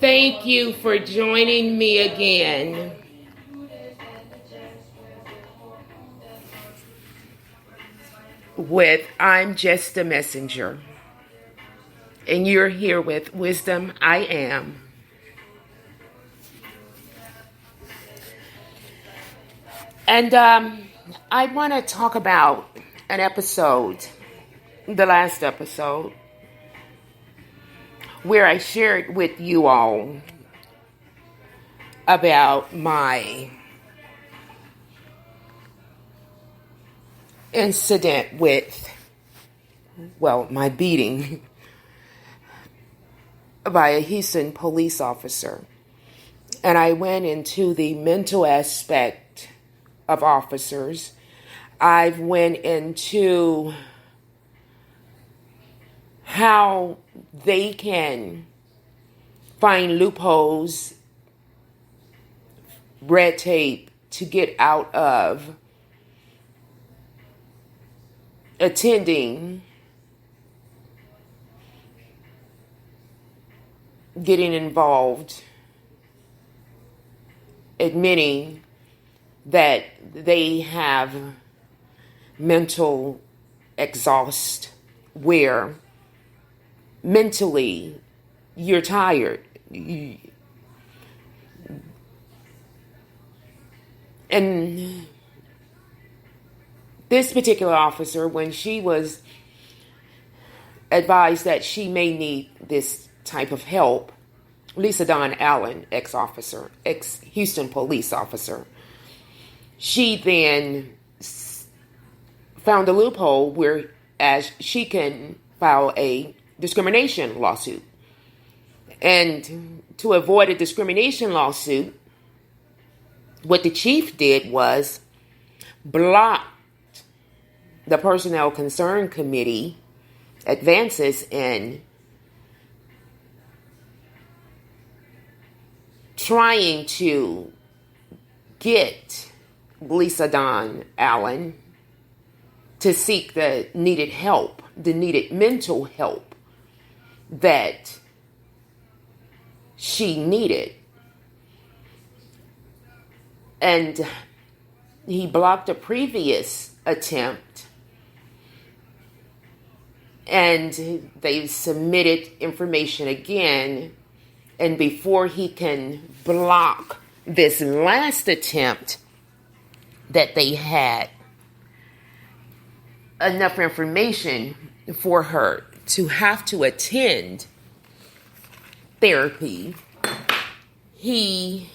Thank you for joining me again. With I'm Just a Messenger. And you're here with Wisdom I Am. And I want to talk about an episode, the last episode, where I shared with you all about my incident with, my beating by a Houston police officer. And I went into the mental aspect of officers. I've went into how they can find loopholes, red tape to get out of attending, getting involved, admitting that they have mental exhaust, where mentally you're tired. And this particular officer, when she was advised that she may need this type of help, Lisa Dawn Allen, ex-officer, ex-Houston police officer, she then found a loophole where as she can file a discrimination lawsuit. And to avoid a discrimination lawsuit, what the chief did was blocked the Personnel Concern Committee advances in trying to get Lisa Dawn Allen to seek the needed help, the needed mental help that she needed. And he blocked a previous attempt, and they submitted information again. And before he can block this last attempt that they had enough information for her to have to attend therapy, the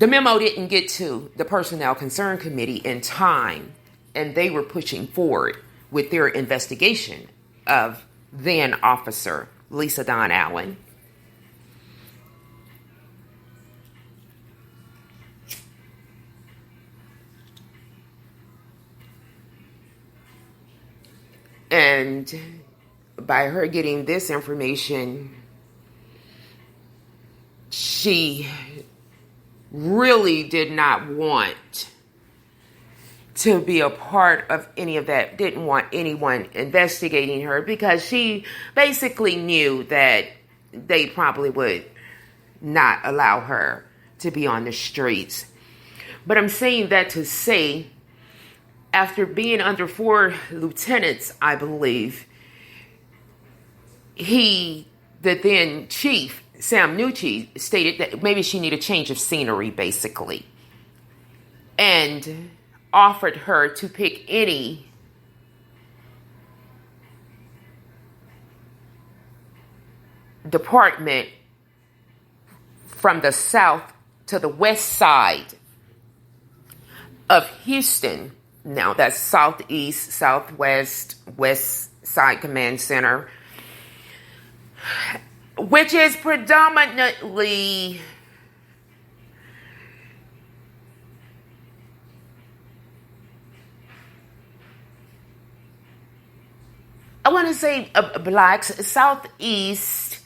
memo didn't get to the Personnel Concern Committee in time, and they were pushing forward with their investigation of then Officer Lisa Dawn Allen. And by her getting this information, she really did not want to be a part of any of that, didn't want anyone investigating her, because she basically knew that they probably would not allow her to be on the streets. But I'm saying that to say, after being under 4 lieutenants, I believe, the then chief, Sam Nucci, stated that maybe she needed a change of scenery, basically, and offered her to pick any department from the south to the west side of Houston. Now that's southeast, southwest, west side command center, which is predominantly I want to say blacks. Southeast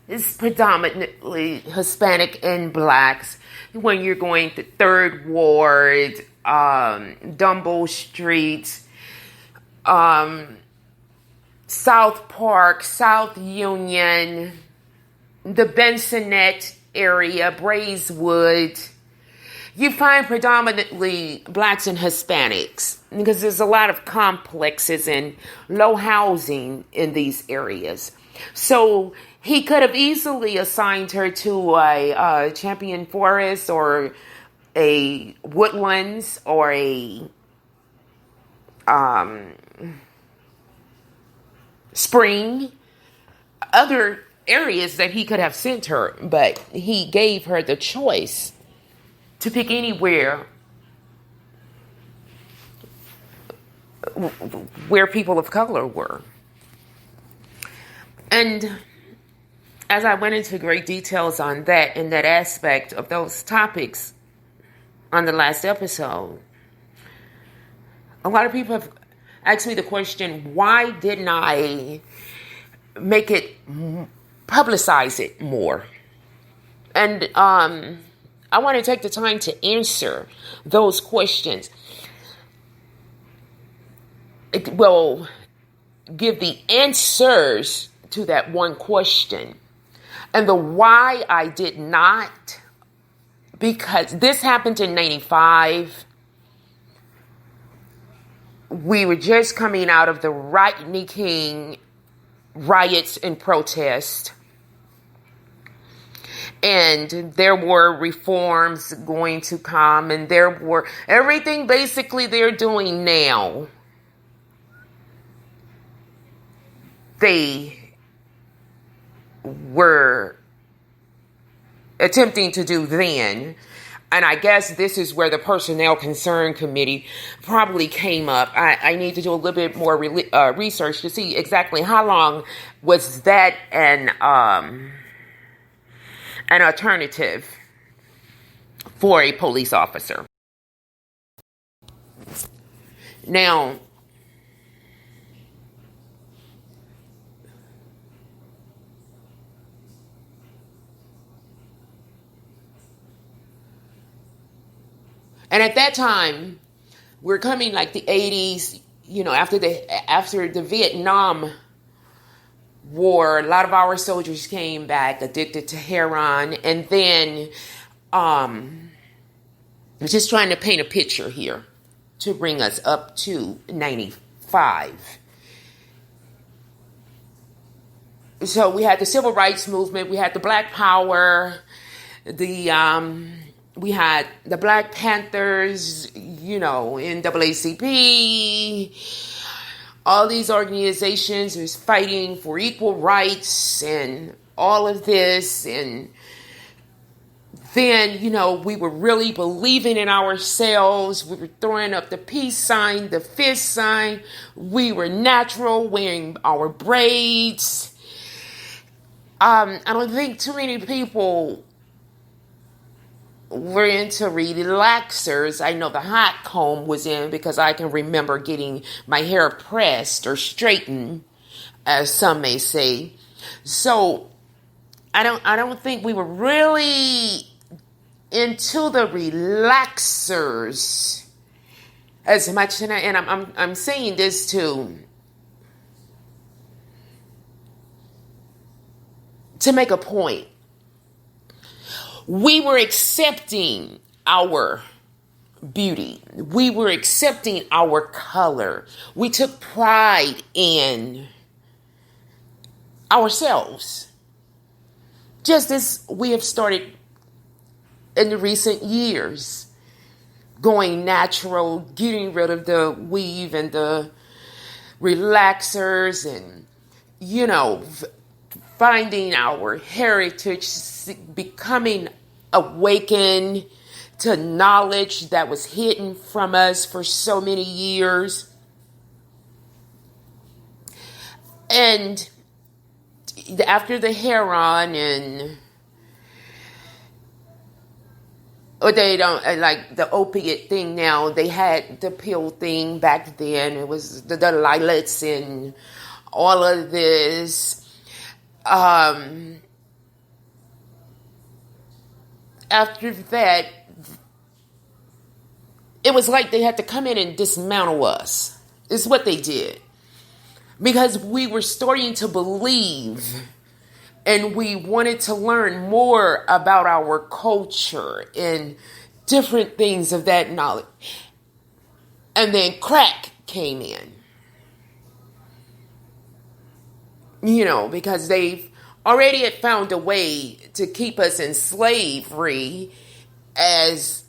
is predominantly Hispanic and blacks. When you're going to Third Ward, Dumble Street, South Park, South Union, the Bensonet area, Braeswood, you find predominantly blacks and Hispanics because there's a lot of complexes and low housing in these areas. So he could have easily assigned her to a Champion Forest or a Woodlands or a Spring, other areas that he could have sent her, but he gave her the choice to pick anywhere where people of color were. And as I went into great details on that and that aspect of those topics on the last episode, a lot of people have asked me the question, why didn't I make it, publicize it more? And I want to take the time to answer those questions. It will give the answers to that one question. And the why I did not, because this happened in 95. We were just coming out of the Rodney King riots and protests. And there were reforms going to come, and there were everything basically they're doing now. They were attempting to do then. And I guess this is where the Personnel Concern Committee probably came up. I need to do a little bit more research to see exactly how long was that an alternative for a police officer. Now, and at that time, we're coming like the 80s, after the Vietnam War, a lot of our soldiers came back addicted to heroin. And then, I'm just trying to paint a picture here to bring us up to 95. So we had the Civil Rights Movement, we had the Black Power, we had the Black Panthers, NAACP. All these organizations was fighting for equal rights and all of this. And then, we were really believing in ourselves. We were throwing up the peace sign, the fist sign. We were natural, wearing our braids. I don't think too many people were into relaxers. I know the hot comb was in because I can remember getting my hair pressed or straightened, as some may say. So I don't think we were really into the relaxers as much. And I'm saying this to make a point. We were accepting our beauty. We were accepting our color. We took pride in ourselves. Just as we have started in the recent years, going natural, getting rid of the weave and the relaxers and, finding our heritage, becoming awakened to knowledge that was hidden from us for so many years. And after the heroin and or they don't like the opiate thing now, they had the pill thing back then. It was the Lilets and all of this. After that, it was like they had to come in and dismantle us. It's what they did. because we were starting to believe and we wanted to learn more about our culture and different things of that knowledge. And then crack came in. Because they've already had found a way to keep us in slavery as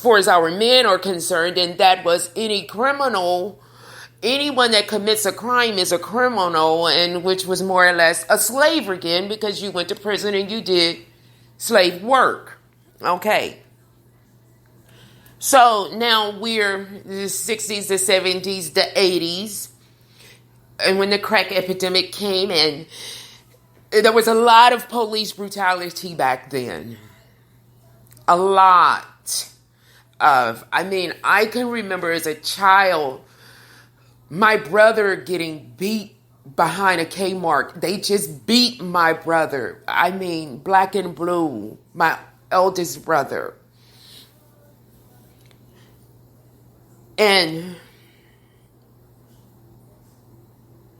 far as our men are concerned, and that was anyone that commits a crime is a criminal, and which was more or less a slave again, because you went to prison and you did slave work. Okay. So now we're the 60s, the 70s, the 80s, and when the crack epidemic came in, there was a lot of police brutality back then. A lot of, I can remember as a child, my brother getting beat behind a Kmart. They just beat my brother. Black and blue, my eldest brother. And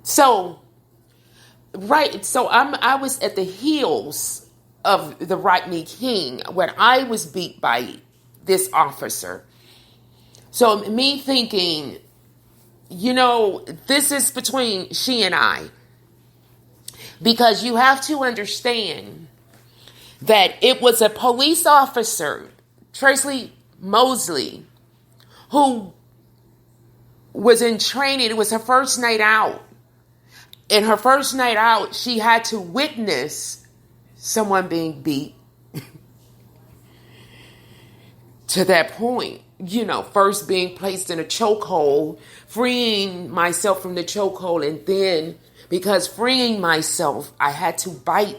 so I was at the heels of the Rodney King when I was beat by this officer. So me thinking, this is between she and I. Because you have to understand that it was a police officer, Tracy Mosley, who was in training. It was her first night out. In her first night out, she had to witness someone being beat to that point. First being placed in a chokehold, freeing myself from the chokehold, and then because freeing myself, I had to bite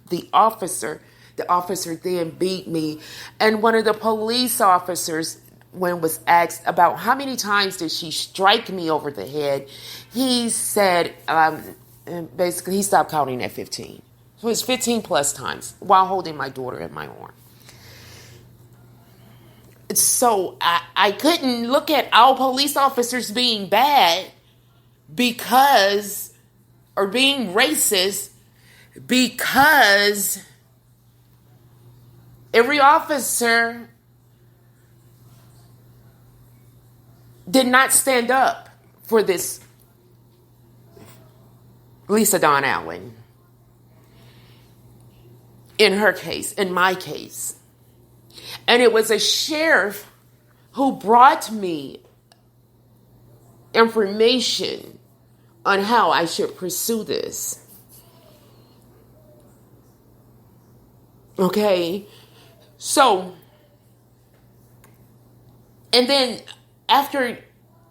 the officer. The officer then beat me. And one of the police officers, when was asked about how many times did she strike me over the head, he said, basically he stopped counting at 15. So it was 15 plus times while holding my daughter in my arm. So I couldn't look at our police officers being bad or being racist, because every officer did not stand up for this Lisa Dawn Allen. In her case, in my case. And it was a sheriff who brought me information on how I should pursue this. Okay? So, and then after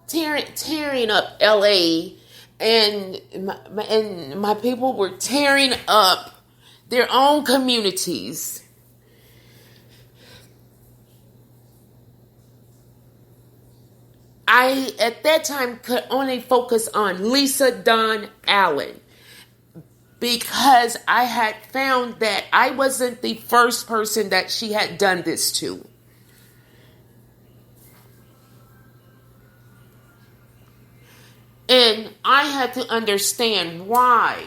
tearing up LA, and my people were tearing up their own communities, I, at that time, could only focus on Lisa Dawn Allen, because I had found that I wasn't the first person that she had done this to. And I had to understand why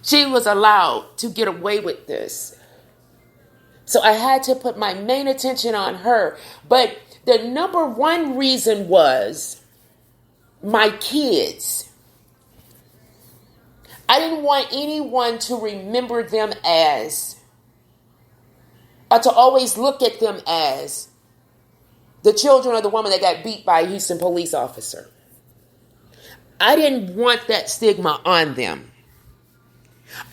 she was allowed to get away with this. So I had to put my main attention on her. But the number one reason was my kids. I didn't want anyone to remember them as, or to always look at them as the children of the woman that got beat by a Houston police officer. I didn't want that stigma on them.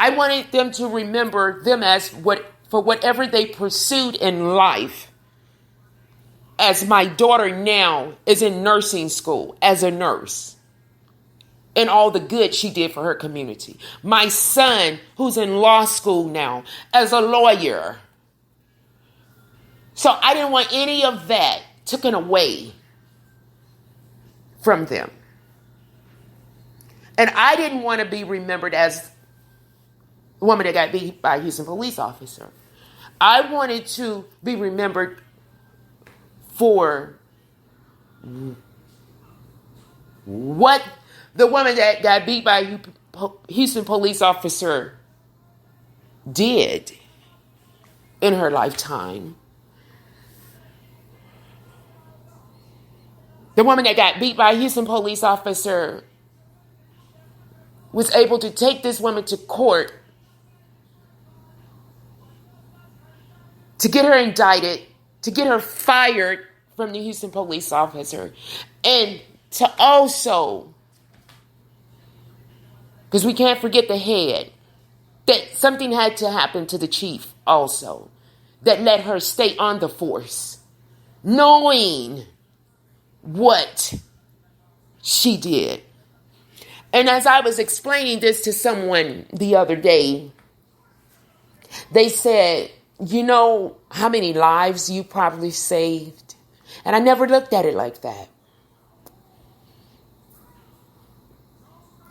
I wanted them to remember them as for whatever they pursued in life. As my daughter now is in nursing school as a nurse, and all the good she did for her community. My son, who's in law school now as a lawyer. So I didn't want any of that taken away from them. And I didn't want to be remembered as the woman that got beat by a Houston police officer. I wanted to be remembered for what the woman that got beat by a Houston police officer did in her lifetime. The woman that got beat by a Houston police officer was able to take this woman to court to get her indicted, to get her fired from the Houston police officer, and to also, because we can't forget the head, that something had to happen to the chief also that let her stay on the force, knowing what she did. And as I was explaining this to someone the other day, they said, you know how many lives you probably saved? And I never looked at it like that.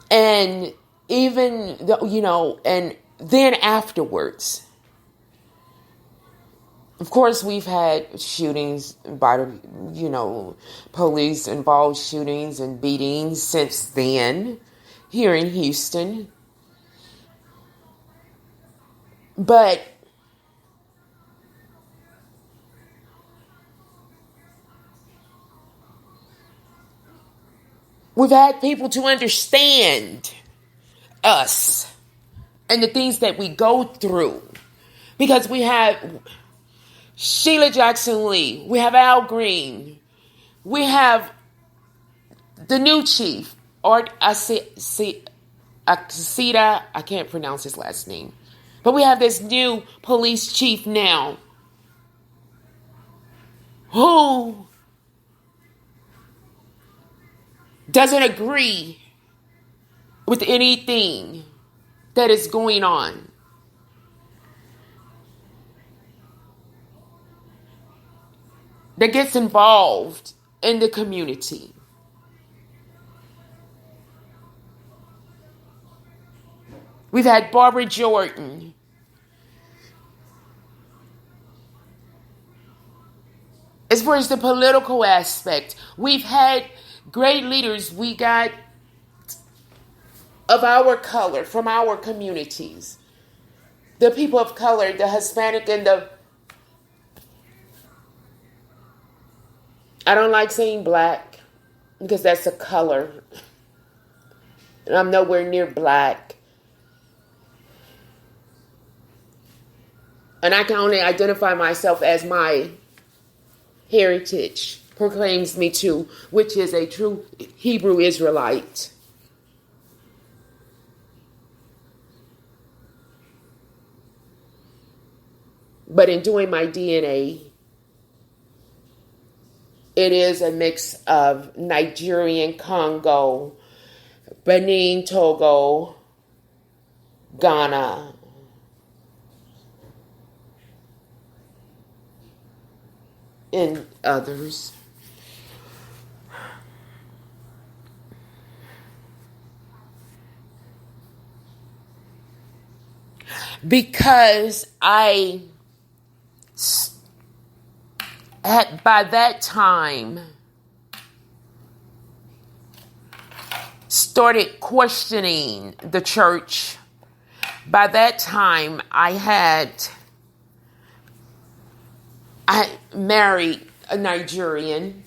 And even, and then afterwards, of course, we've had shootings by, police-involved shootings and beatings since then here in Houston. But we've had people to understand us and the things that we go through. Because we have Sheila Jackson Lee, we have Al Green, we have the new chief, Art Acida, I can't pronounce his last name. But we have this new police chief now who doesn't agree with anything that is going on. That gets involved in the community. We've had Barbara Jordan. As far as the political aspect, we've had great leaders we got of our color, from our communities. The people of color, the Hispanic and the... I don't like saying black because that's a color. And I'm nowhere near black. And I can only identify myself as my heritage proclaims me to, which is a true Hebrew Israelite. But in doing my DNA, it is a mix of Nigerian, Congo, Benin, Togo, Ghana, and others. Because I by that time started questioning the church. By that time I married a Nigerian.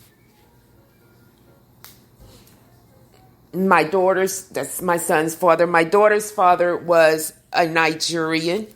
That's my son's father. My daughter's father was a Nigerian.